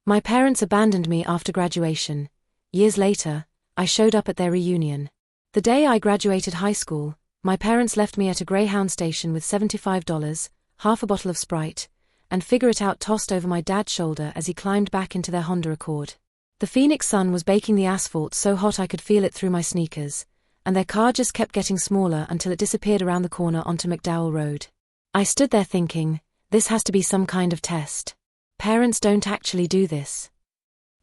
My parents abandoned me after graduation. Years later, I showed up at their reunion. The day I graduated high school, my parents left me at a Greyhound station with $75, half a bottle of Sprite, and Figure It Out tossed over my dad's shoulder as he climbed back into their Honda Accord. The Phoenix sun was baking the asphalt so hot I could feel it through my sneakers, and their car just kept getting smaller until it disappeared around the corner onto McDowell Road. I stood there thinking, this has to be some kind of test. Parents don't actually do this.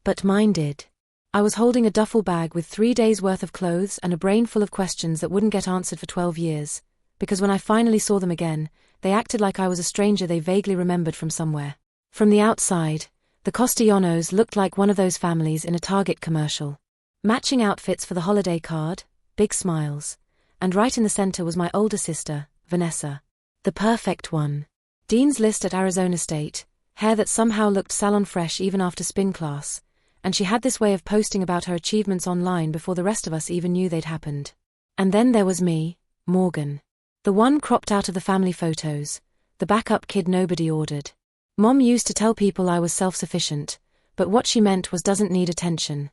But mine did. I was holding a duffel bag with 3 days' worth of clothes and a brain full of questions that wouldn't get answered for 12 years, because when I finally saw them again, they acted like I was a stranger they vaguely remembered from somewhere. From the outside, the Costillanos looked like one of those families in a Target commercial. Matching outfits for the holiday card, big smiles, and right in the center was my older sister, Vanessa. The perfect one. Dean's List at Arizona State, hair that somehow looked salon fresh even after spin class, and she had this way of posting about her achievements online before the rest of us even knew they'd happened. And then there was me, Morgan. The one cropped out of the family photos, the backup kid nobody ordered. Mom used to tell people I was self-sufficient, but what she meant was doesn't need attention.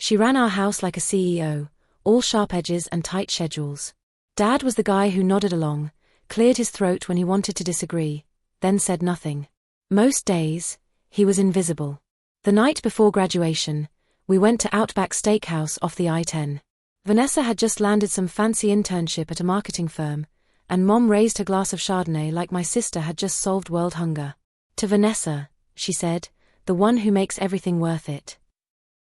She ran our house like a CEO, all sharp edges and tight schedules. Dad was the guy who nodded along, cleared his throat when he wanted to disagree, then said nothing. Most days, he was invisible. The night before graduation, we went to Outback Steakhouse off the I-10. Vanessa had just landed some fancy internship at a marketing firm, and Mom raised her glass of Chardonnay like my sister had just solved world hunger. To Vanessa, she said, the one who makes everything worth it.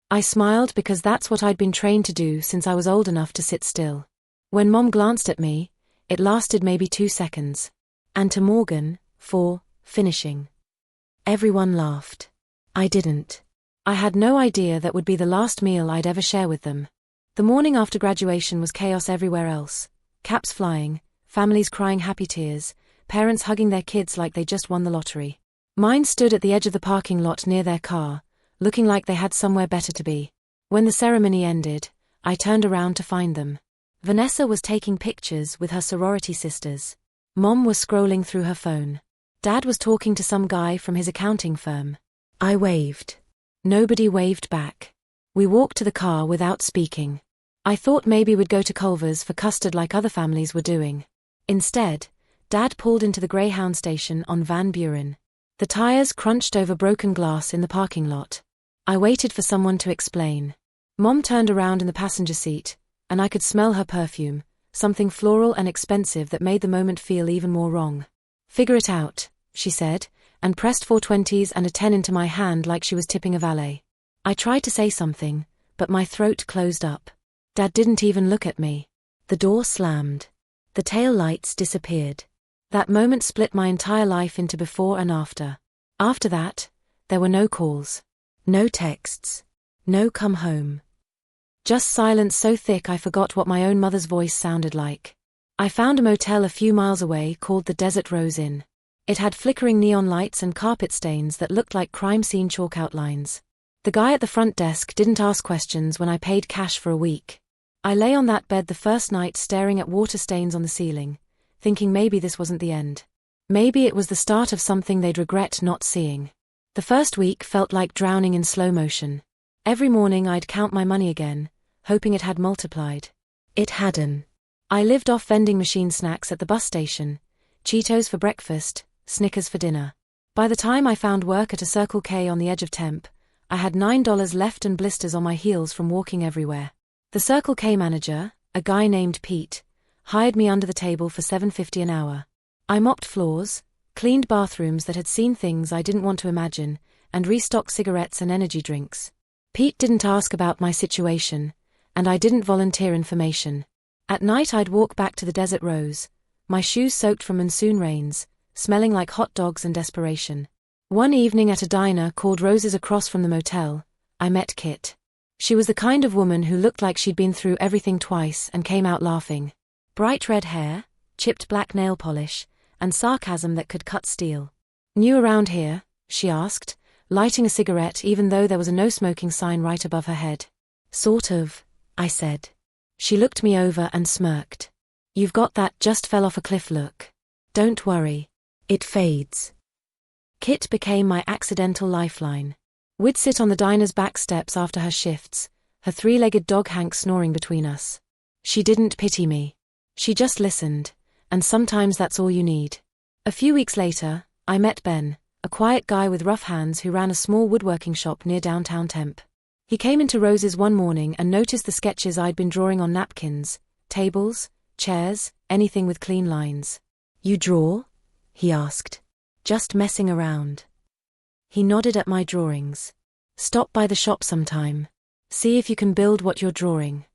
I smiled because that's what I'd been trained to do since I was old enough to sit still. When Mom glanced at me, it lasted maybe 2 seconds. And to Morgan, for finishing. Everyone laughed. I didn't. I had no idea that would be the last meal I'd ever share with them. The morning after graduation was chaos everywhere else. Caps flying, families crying happy tears, parents hugging their kids like they just won the lottery. Mine stood at the edge of the parking lot near their car, looking like they had somewhere better to be. When the ceremony ended, I turned around to find them. Vanessa was taking pictures with her sorority sisters. Mom was scrolling through her phone. Dad was talking to some guy from his accounting firm. I waved. Nobody waved back. We walked to the car without speaking. I thought maybe we'd go to Culver's for custard like other families were doing. Instead, Dad pulled into the Greyhound station on Van Buren. The tires crunched over broken glass in the parking lot. I waited for someone to explain. Mom turned around in the passenger seat, and I could smell her perfume, something floral and expensive that made the moment feel even more wrong. Figure it out, she said, and pressed 4 20s and a 10 into my hand like she was tipping a valet. I tried to say something, but my throat closed up. Dad didn't even look at me. The door slammed. The tail lights disappeared. That moment split my entire life into before and after. After that, there were no calls. No texts. No come home. Just silence so thick I forgot what my own mother's voice sounded like. I found a motel a few miles away called the Desert Rose Inn. It had flickering neon lights and carpet stains that looked like crime scene chalk outlines. The guy at the front desk didn't ask questions when I paid cash for a week. I lay on that bed the first night staring at water stains on the ceiling, thinking maybe this wasn't the end. Maybe it was the start of something they'd regret not seeing. The first week felt like drowning in slow motion. Every morning I'd count my money again, hoping it had multiplied. It hadn't. I lived off vending machine snacks at the bus station, Cheetos for breakfast, Snickers for dinner. By the time I found work at a Circle K on the edge of Temp, I had $9 left and blisters on my heels from walking everywhere. The Circle K manager, a guy named Pete, hired me under the table for $7.50 an hour. I mopped floors, cleaned bathrooms that had seen things I didn't want to imagine, and restocked cigarettes and energy drinks. Pete didn't ask about my situation, and I didn't volunteer information. At night I'd walk back to the Desert Rose, my shoes soaked from monsoon rains, smelling like hot dogs and desperation. One evening at a diner called Rose's across from the motel, I met Kit. She was the kind of woman who looked like she'd been through everything twice and came out laughing. Bright red hair, chipped black nail polish, and sarcasm that could cut steel. New around here? She asked, lighting a cigarette even though there was a no-smoking sign right above her head. Sort of, I said. She looked me over and smirked. You've got that just fell off a cliff look. Don't worry. It fades. Kit became my accidental lifeline. We'd sit on the diner's back steps after her shifts, her three-legged dog Hank snoring between us. She didn't pity me. She just listened, and sometimes that's all you need. A few weeks later, I met Ben, a quiet guy with rough hands who ran a small woodworking shop near downtown Tempe. He came into Rose's one morning and noticed the sketches I'd been drawing on napkins, tables, chairs, anything with clean lines. "You draw?" he asked. "Just messing around." He nodded at my drawings. "Stop by the shop sometime. See if you can build what you're drawing."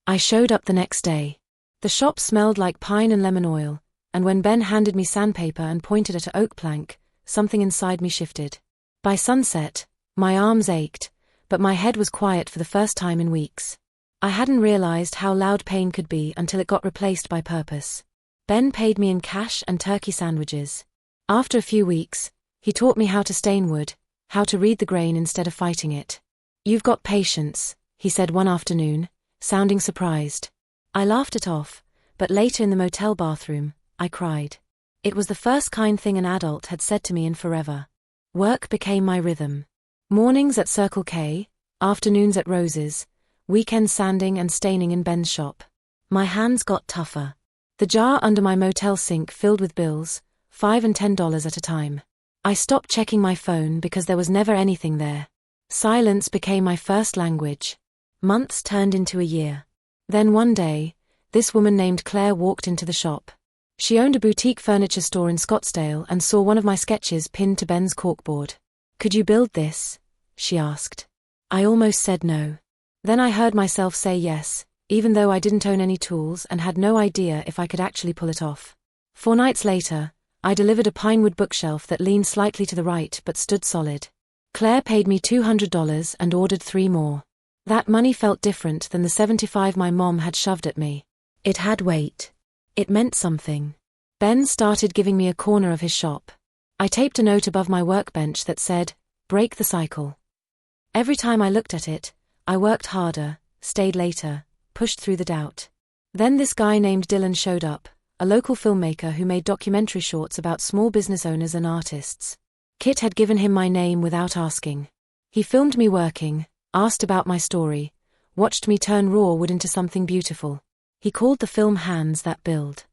I showed up the next day. The shop smelled like pine and lemon oil, and when Ben handed me sandpaper and pointed at an oak plank, something inside me shifted. By sunset, my arms ached, but my head was quiet for the first time in weeks. I hadn't realized how loud pain could be until it got replaced by purpose. Ben paid me in cash and turkey sandwiches. After a few weeks, he taught me how to stain wood, how to read the grain instead of fighting it. "You've got patience," he said one afternoon, sounding surprised. I laughed it off, but later in the motel bathroom, I cried. It was the first kind thing an adult had said to me in forever. Work became my rhythm. Mornings at Circle K, afternoons at Rose's, weekends sanding and staining in Ben's shop. My hands got tougher. The jar under my motel sink filled with bills, $5 and $10 at a time. I stopped checking my phone because there was never anything there. Silence became my first language. Months turned into a year. Then one day, this woman named Claire walked into the shop. She owned a boutique furniture store in Scottsdale and saw one of my sketches pinned to Ben's corkboard. "Could you build this?" she asked. I almost said no. Then I heard myself say yes, even though I didn't own any tools and had no idea if I could actually pull it off. 4 nights later, I delivered a pinewood bookshelf that leaned slightly to the right but stood solid. Claire paid me $200 and ordered 3 more. That money felt different than the $75 my mom had shoved at me. It had weight. It meant something. Ben started giving me a corner of his shop. I taped a note above my workbench that said, "Break the cycle." Every time I looked at it, I worked harder, stayed later, pushed through the doubt. Then this guy named Dylan showed up, a local filmmaker who made documentary shorts about small business owners and artists. Kit had given him my name without asking. He filmed me working, asked about my story, watched me turn raw wood into something beautiful. He called the film Hands That Build.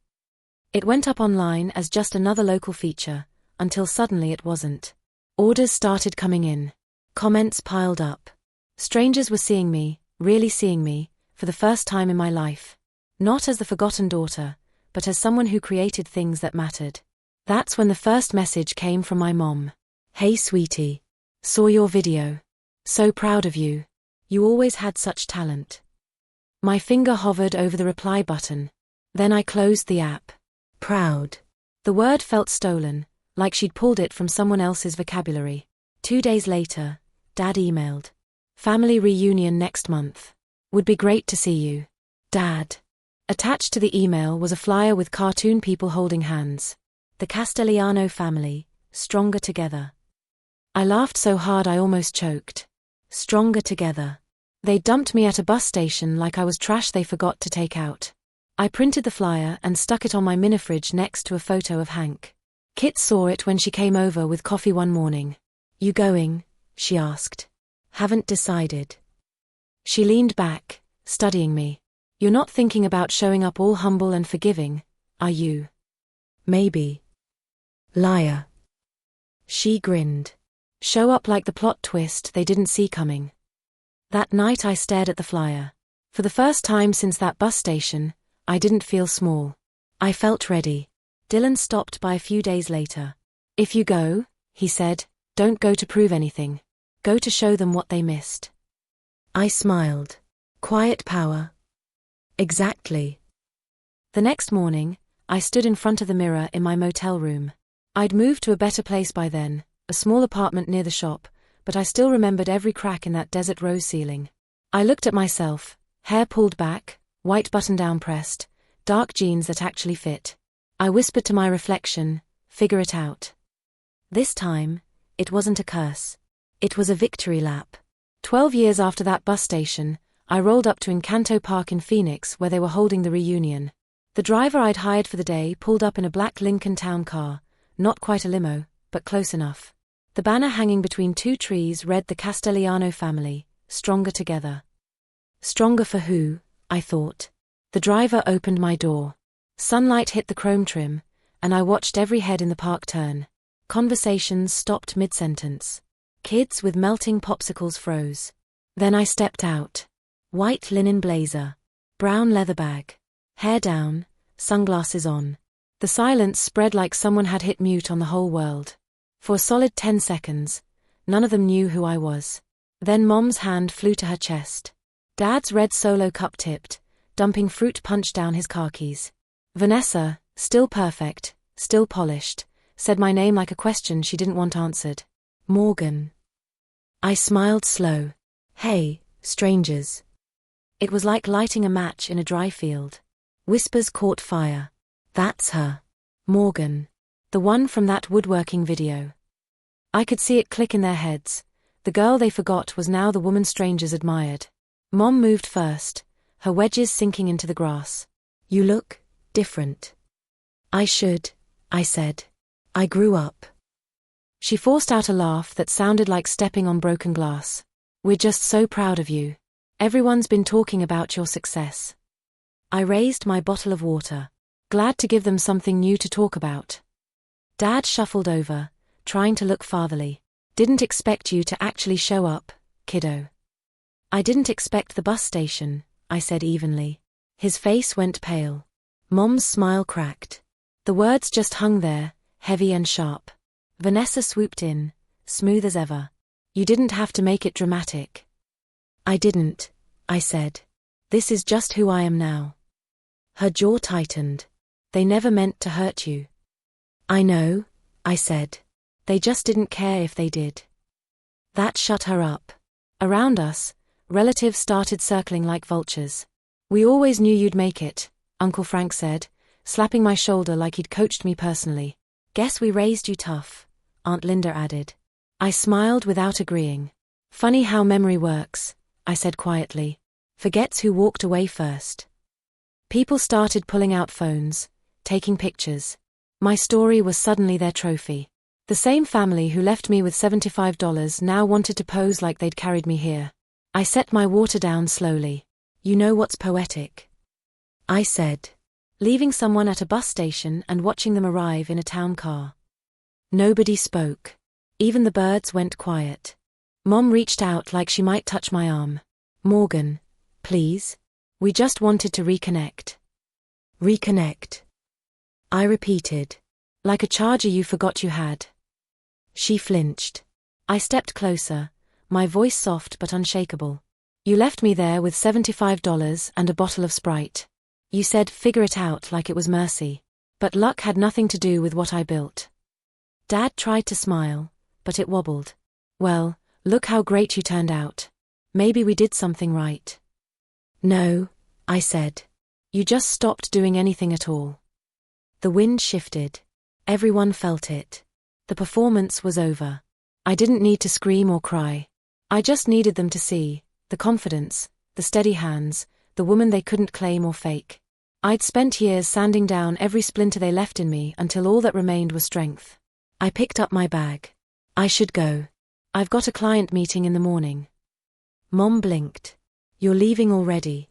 It went up online as just another local feature, until suddenly it wasn't. Orders started coming in. Comments piled up. Strangers were seeing me, really seeing me, for the first time in my life. Not as the forgotten daughter, but as someone who created things that mattered. That's when the first message came from my mom. "Hey sweetie. Saw your video. So proud of you. You always had such talent." My finger hovered over the reply button. Then I closed the app. Proud. The word felt stolen, like she'd pulled it from someone else's vocabulary. 2 days later, Dad emailed. "Family reunion next month. Would be great to see you. Dad." Attached to the email was a flyer with cartoon people holding hands. The Castellano family, stronger together. I laughed so hard I almost choked. Stronger together. They dumped me at a bus station like I was trash they forgot to take out. I printed the flyer and stuck it on my mini-fridge next to a photo of Hank. Kit saw it when she came over with coffee one morning. "You going?" she asked. "Haven't decided." She leaned back, studying me. "You're not thinking about showing up all humble and forgiving, are you?" "Maybe." "Liar." She grinned. "Show up like the plot twist they didn't see coming." That night I stared at the flyer. For the first time since that bus station, I didn't feel small. I felt ready. Dylan stopped by a few days later. "If you go," he said, "don't go to prove anything. Go to show them what they missed." I smiled. Quiet power. Exactly. The next morning, I stood in front of the mirror in my motel room. I'd moved to a better place by then, a small apartment near the shop, but I still remembered every crack in that desert rose ceiling. I looked at myself, hair pulled back, white button-down pressed, dark jeans that actually fit. I whispered to my reflection, "Figure it out." This time, it wasn't a curse. It was a victory lap. 12 years after that bus station, I rolled up to Encanto Park in Phoenix where they were holding the reunion. The driver I'd hired for the day pulled up in a black Lincoln Town car, not quite a limo, but close enough. The banner hanging between two trees read the Castellano family, stronger together. Stronger for who? I thought. The driver opened my door. Sunlight hit the chrome trim, and I watched every head in the park turn. Conversations stopped mid-sentence. Kids with melting popsicles froze. Then I stepped out. White linen blazer. Brown leather bag. Hair down, sunglasses on. The silence spread like someone had hit mute on the whole world. For a solid 10 seconds, none of them knew who I was. Then Mom's hand flew to her chest. Dad's red Solo cup tipped, dumping fruit punch down his khakis. Vanessa, still perfect, still polished, said my name like a question she didn't want answered. Morgan. I smiled slow. Hey, strangers. It was like lighting a match in a dry field. Whispers caught fire. That's her. Morgan. The one from that woodworking video. I could see it click in their heads. The girl they forgot was now the woman strangers admired. Mom moved first, her wedges sinking into the grass. You look different. I said. I grew up. She forced out a laugh that sounded like stepping on broken glass. We're just so proud of you. Everyone's been talking about your success. I raised my bottle of water, glad to give them something new to talk about. Dad shuffled over, trying to look fatherly. Didn't expect you to actually show up, kiddo. I didn't expect the bus station, I said evenly. His face went pale. Mom's smile cracked. The words just hung there, heavy and sharp. Vanessa swooped in, smooth as ever. You didn't have to make it dramatic. I didn't, I said. This is just who I am now. Her jaw tightened. They never meant to hurt you. I know, I said. They just didn't care if they did. That shut her up. Around us, relatives started circling like vultures. We always knew you'd make it, Uncle Frank said, slapping my shoulder like he'd coached me personally. Guess we raised you tough, Aunt Linda added. I smiled without agreeing. Funny how memory works, I said quietly. Forgets who walked away first. People started pulling out phones, taking pictures. My story was suddenly their trophy. The same family who left me with $75 now wanted to pose like they'd carried me here. I set my water down slowly. You know what's poetic? I said. Leaving someone at a bus station and watching them arrive in a town car. Nobody spoke. Even the birds went quiet. Mom reached out like she might touch my arm. Morgan, please. We just wanted to reconnect. Reconnect. I repeated. Like a charger you forgot you had. She flinched. I stepped closer, my voice soft but unshakable. You left me there with $75 and a bottle of Sprite. You said figure it out like it was mercy. But luck had nothing to do with what I built. Dad tried to smile, but it wobbled. Well, look how great you turned out. Maybe we did something right. No, I said. You just stopped doing anything at all. The wind shifted. Everyone felt it. The performance was over. I didn't need to scream or cry. I just needed them to see the confidence, the steady hands, the woman they couldn't claim or fake. I'd spent years sanding down every splinter they left in me until all that remained was strength. I picked up my bag. I should go. I've got a client meeting in the morning. Mom blinked. You're leaving already?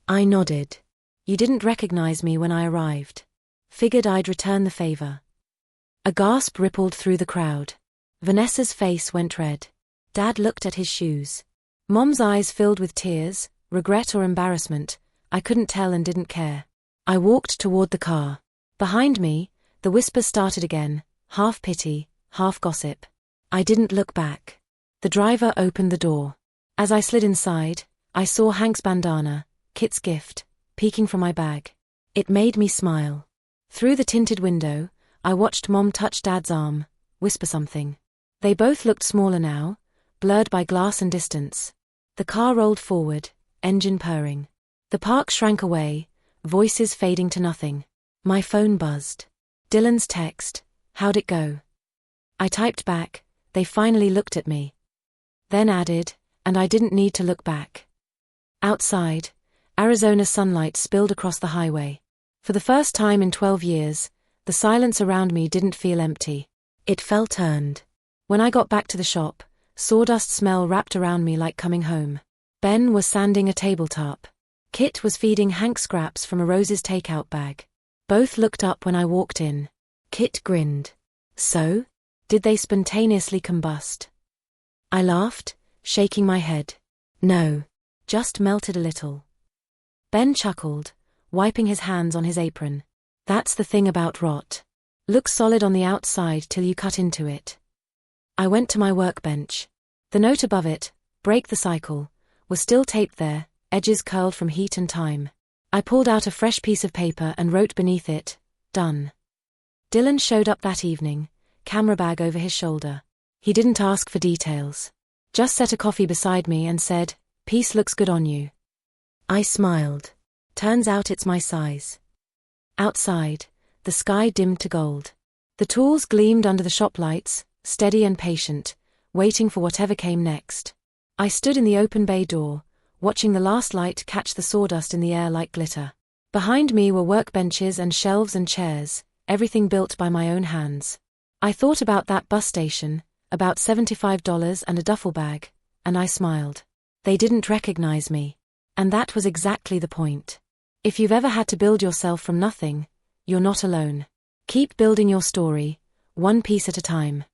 I nodded. You didn't recognize me when I arrived. Figured I'd return the favor. A gasp rippled through the crowd. Vanessa's face went red. Dad looked at his shoes. Mom's eyes filled with tears, regret or embarrassment. I couldn't tell and didn't care. I walked toward the car. Behind me, the whispers started again, half pity, half gossip. I didn't look back. The driver opened the door. As I slid inside, I saw Hank's bandana, Kit's gift, peeking from my bag. It made me smile. Through the tinted window, I watched Mom touch Dad's arm, whisper something. They both looked smaller now, blurred by glass and distance. The car rolled forward, engine purring. The park shrank away, voices fading to nothing. My phone buzzed. Dylan's text, how'd it go? I typed back, they finally looked at me. Then added, and I didn't need to look back. Outside, Arizona sunlight spilled across the highway. For the first time in 12 years, the silence around me didn't feel empty. It felt earned. When I got back to the shop, sawdust smell wrapped around me like coming home. Ben was sanding a tabletop. Kit was feeding Hank scraps from a Rose's takeout bag. Both looked up when I walked in. Kit grinned. So? Did they spontaneously combust? I laughed, shaking my head. No. Just melted a little. Ben chuckled, wiping his hands on his apron. That's the thing about rot. Looks solid on the outside till you cut into it. I went to my workbench. The note above it, "Break the cycle," was still taped there, edges curled from heat and time. I pulled out a fresh piece of paper and wrote beneath it, "Done." Dylan showed up that evening, camera bag over his shoulder. He didn't ask for details. Just set a coffee beside me and said, "Piece looks good on you." I smiled. Turns out it's my size. Outside, the sky dimmed to gold. The tools gleamed under the shop lights, steady and patient, waiting for whatever came next. I stood in the open bay door, watching the last light catch the sawdust in the air like glitter. Behind me were workbenches and shelves and chairs, everything built by my own hands. I thought about that bus station, about $75 and a duffel bag, and I smiled. They didn't recognize me. And that was exactly the point. If you've ever had to build yourself from nothing, you're not alone. Keep building your story, one piece at a time.